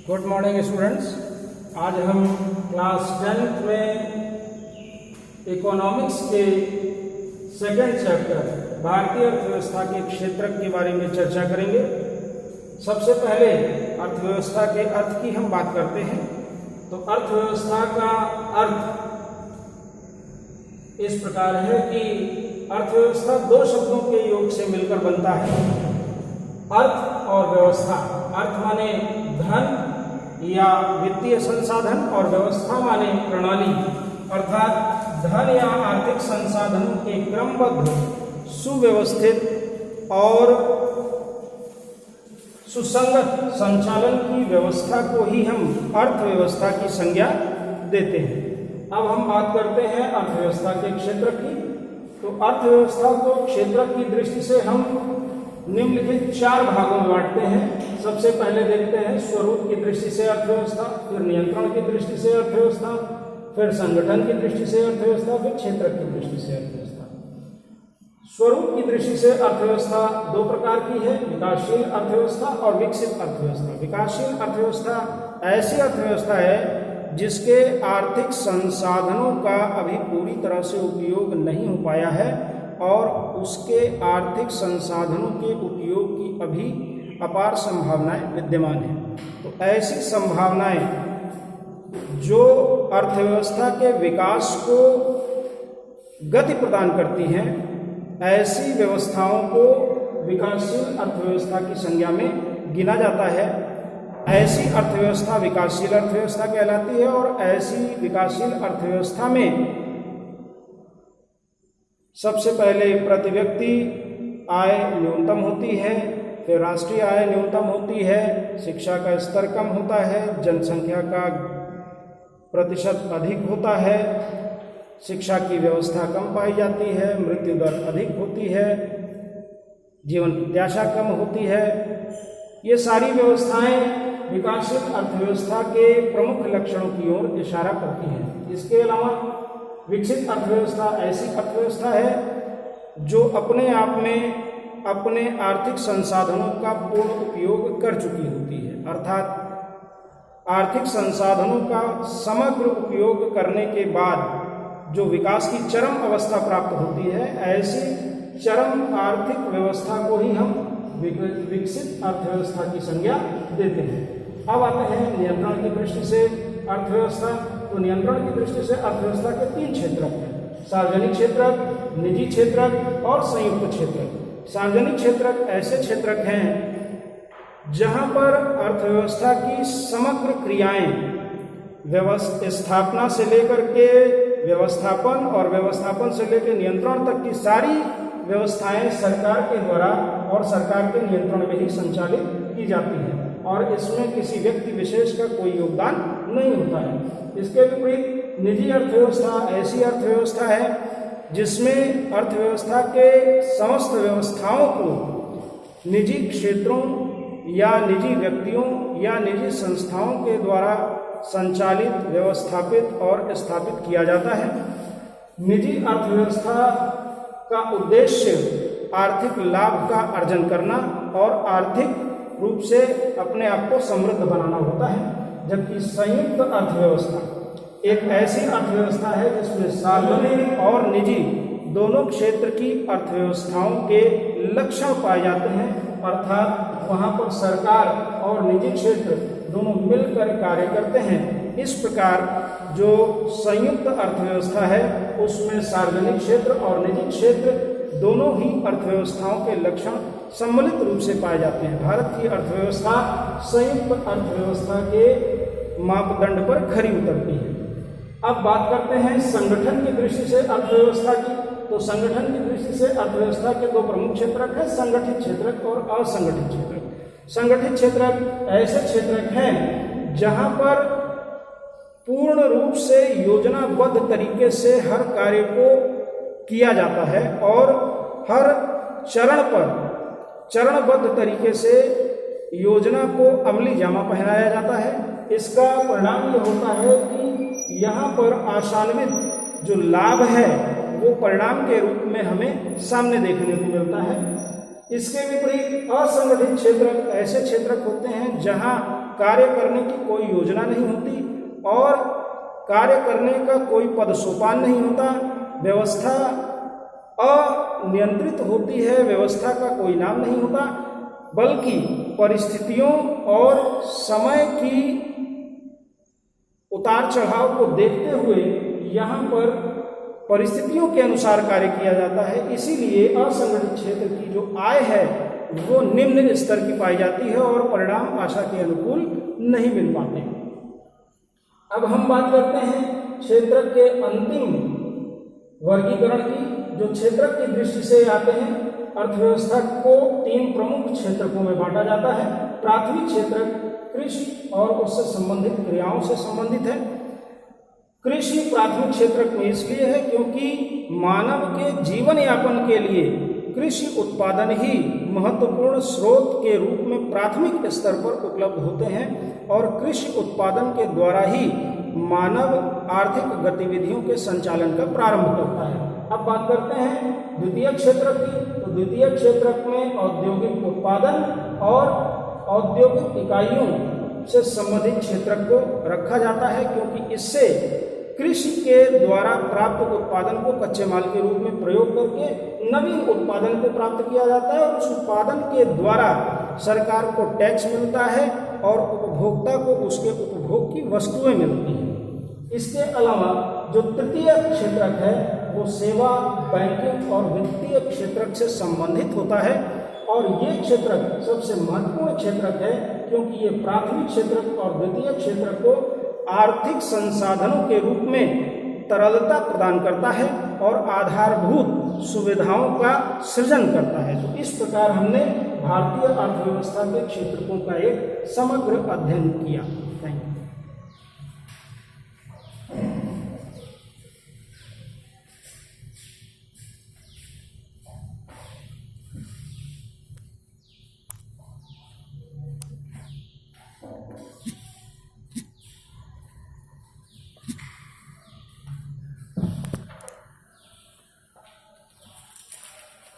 Good morning students. आज हम class 10th में इकोनॉमिक्स के सेकंड चैप्टर भारतीय अर्थव्यवस्था के क्षेत्रक के बारे में चर्चा करेंगे। सबसे पहले अर्थव्यवस्था के अर्थ की हम बात करते हैं। तो अर्थव्यवस्था का अर्थ इस प्रकार है कि अर्थव्यवस्था दो शब्दों के योग से मिलकर बनता है, अर्थ और व्यवस्था। अर्थ माने धन या वित्तीय संसाधन और व्यवस्था माने प्रणाली, अर्थात धन या आर्थिक संसाधनों के क्रमबद्ध, सुव्यवस्थित और सुसंगत संचालन की व्यवस्था को ही हम अर्थव्यवस्था की संज्ञा देते हैं। अब हम बात करते हैं अर्थव्यवस्था के क्षेत्र की। तो अर्थव्यवस्था को क्षेत्र की दृष्टि से हम निम्नलिखित 4 भागों में बांटते हैं। सबसे पहले देखते हैं स्वरूप की दृष्टि से अर्थव्यवस्था, फिर नियंत्रण की दृष्टि से अर्थव्यवस्था, फिर संगठन की दृष्टि से अर्थव्यवस्था, फिर क्षेत्र की दृष्टि से अर्थव्यवस्था। स्वरूप की दृष्टि से अर्थव्यवस्था 2 प्रकार की है, विकासशील अर्थव्यवस्था और विकसित अर्थव्यवस्था। विकासशील अर्थव्यवस्था ऐसी अर्थव्यवस्था है जिसके आर्थिक संसाधनों का अभी पूरी तरह से उपयोग नहीं हो पाया है और उसके आर्थिक संसाधनों के उपयोग की अभी अपार संभावनाएं विद्यमान हैं। तो ऐसी संभावनाएं जो अर्थव्यवस्था के विकास को गति प्रदान करती हैं, ऐसी व्यवस्थाओं को विकासशील अर्थव्यवस्था की संज्ञा में गिना जाता है। ऐसी अर्थव्यवस्था विकासशील अर्थव्यवस्था कहलाती है और ऐसी विकासशील अर्थव्यवस्था में सबसे पहले प्रति व्यक्ति आय न्यूनतम होती है, फिर राष्ट्रीय आय न्यूनतम होती है, शिक्षा का स्तर कम होता है, जनसंख्या का प्रतिशत अधिक होता है, शिक्षा की व्यवस्था कम पाई जाती है, मृत्यु दर अधिक होती है, जीवन प्रत्याशा कम होती है। ये सारी व्यवस्थाएं विकासशील अर्थव्यवस्था के प्रमुख लक्षणों की ओर इशारा करती हैं। इसके अलावा विकसित अर्थव्यवस्था ऐसी अर्थव्यवस्था है जो अपने आप में अपने आर्थिक संसाधनों का पूर्ण उपयोग कर चुकी होती है, अर्थात आर्थिक संसाधनों का समग्र उपयोग करने के बाद जो विकास की चरम अवस्था प्राप्त होती है, ऐसी चरम आर्थिक व्यवस्था को ही हम विकसित अर्थव्यवस्था की संज्ञा देते हैं। अब आते हैं नियंत्रण की दृष्टि से अर्थव्यवस्था। तो नियंत्रण की दृष्टि से अर्थव्यवस्था के 3 क्षेत्रक हैं, सार्वजनिक क्षेत्रक, निजी क्षेत्रक और संयुक्त क्षेत्रक। सार्वजनिक क्षेत्रक ऐसे क्षेत्रक हैं जहां पर अर्थव्यवस्था की समग्र क्रियाएं स्थापना से लेकर के व्यवस्थापन और व्यवस्थापन से लेकर नियंत्रण तक की सारी व्यवस्थाएं सरकार के द्वारा और सरकार के नियंत्रण में ही संचालित की जाती हैं और इसमें किसी व्यक्ति विशेष का कोई योगदान नहीं होता है। इसके विपरीत निजी अर्थव्यवस्था ऐसी अर्थव्यवस्था है जिसमें अर्थव्यवस्था के समस्त व्यवस्थाओं को निजी क्षेत्रों या निजी व्यक्तियों या निजी संस्थाओं के द्वारा संचालित, व्यवस्थापित और स्थापित किया जाता है। निजी अर्थव्यवस्था का उद्देश्य आर्थिक लाभ का अर्जन करना और आर्थिक रूप से अपने आप को समृद्ध बनाना होता है, जबकि संयुक्त अर्थव्यवस्था एक ऐसी अर्थव्यवस्था है जिसमें सार्वजनिक और निजी दोनों क्षेत्र की अर्थव्यवस्थाओं के लक्षण पाए जाते हैं, अर्थात वहाँ पर सरकार और निजी क्षेत्र दोनों मिलकर कार्य करते हैं। इस प्रकार जो संयुक्त अर्थव्यवस्था है उसमें सार्वजनिक क्षेत्र और निजी क्षेत्र दोनों ही अर्थव्यवस्थाओं के लक्षण सम्मिलित रूप से पाए जाते हैं। भारत की अर्थव्यवस्था संयुक्त अर्थव्यवस्था के मापदंड पर खरी उतरती है। अब बात करते हैं संगठन की दृष्टि से अर्थव्यवस्था की। तो संगठन की दृष्टि से अर्थव्यवस्था के 2 प्रमुख क्षेत्रक हैं, संगठित क्षेत्रक और असंगठित क्षेत्रक। संगठित क्षेत्रक ऐसे क्षेत्रक हैं जहां पर पूर्ण रूप से योजनाबद्ध तरीके से हर कार्य को किया जाता है और हर चरण पर चरणबद्ध तरीके से योजना को अमली जामा पहनाया जाता है। इसका परिणाम यह होता है कि यहाँ पर आशान्वित जो लाभ है वो परिणाम के रूप में हमें सामने देखने को मिलता है। इसके विपरीत असंगठित क्षेत्र ऐसे क्षेत्र होते हैं जहां कार्य करने की कोई योजना नहीं होती और कार्य करने का कोई पद सोपान नहीं होता। व्यवस्था अनियंत्रित होती है, व्यवस्था का कोई नाम नहीं होता, बल्कि परिस्थितियों और समय की उतार चढ़ाव को देखते हुए यहाँ पर परिस्थितियों के अनुसार कार्य किया जाता है। इसीलिए असंगठित क्षेत्र की जो आय है वो निम्न स्तर की पाई जाती है और परिणाम आशा के अनुकूल नहीं मिल पाते। अब हम बात करते हैं क्षेत्र के अंतिम वर्गीकरण की, जो क्षेत्र की दृष्टि से आते हैं। अर्थव्यवस्था को 3 प्रमुख क्षेत्रकों में बांटा जाता है। प्राथमिक क्षेत्र कृषि और उससे संबंधित क्रियाओं से संबंधित है। कृषि प्राथमिक क्षेत्र में इसलिए है क्योंकि मानव के जीवन यापन के लिए कृषि उत्पादन ही महत्वपूर्ण स्रोत के रूप में प्राथमिक स्तर पर उपलब्ध होते हैं और कृषि उत्पादन के द्वारा ही मानव आर्थिक गतिविधियों के संचालन का प्रारंभ करता है। अब बात करते हैं द्वितीय क्षेत्र की। तो द्वितीय क्षेत्र में औद्योगिक उत्पादन और औद्योगिक इकाइयों से संबंधित क्षेत्र को रखा जाता है क्योंकि इससे कृषि के द्वारा प्राप्त उत्पादन को कच्चे माल के रूप में प्रयोग करके नवीन उत्पादन को प्राप्त किया जाता है और उस उत्पादन के द्वारा सरकार को टैक्स मिलता है और उपभोक्ता को उसके उपभोग की वस्तुएं मिलती हैं। इसके अलावा जो तृतीय क्षेत्रक है वो सेवा, बैंकिंग और वित्तीय क्षेत्रक से संबंधित होता है और ये क्षेत्रक सबसे महत्वपूर्ण क्षेत्रक है क्योंकि ये प्राथमिक क्षेत्रक और द्वितीय क्षेत्रक को आर्थिक संसाधनों के रूप में तरलता प्रदान करता है और आधारभूत सुविधाओं का सृजन करता है। तो इस प्रकार हमने भारतीय अर्थव्यवस्था के क्षेत्रकों का एक समग्र अध्ययन किया। Thank you.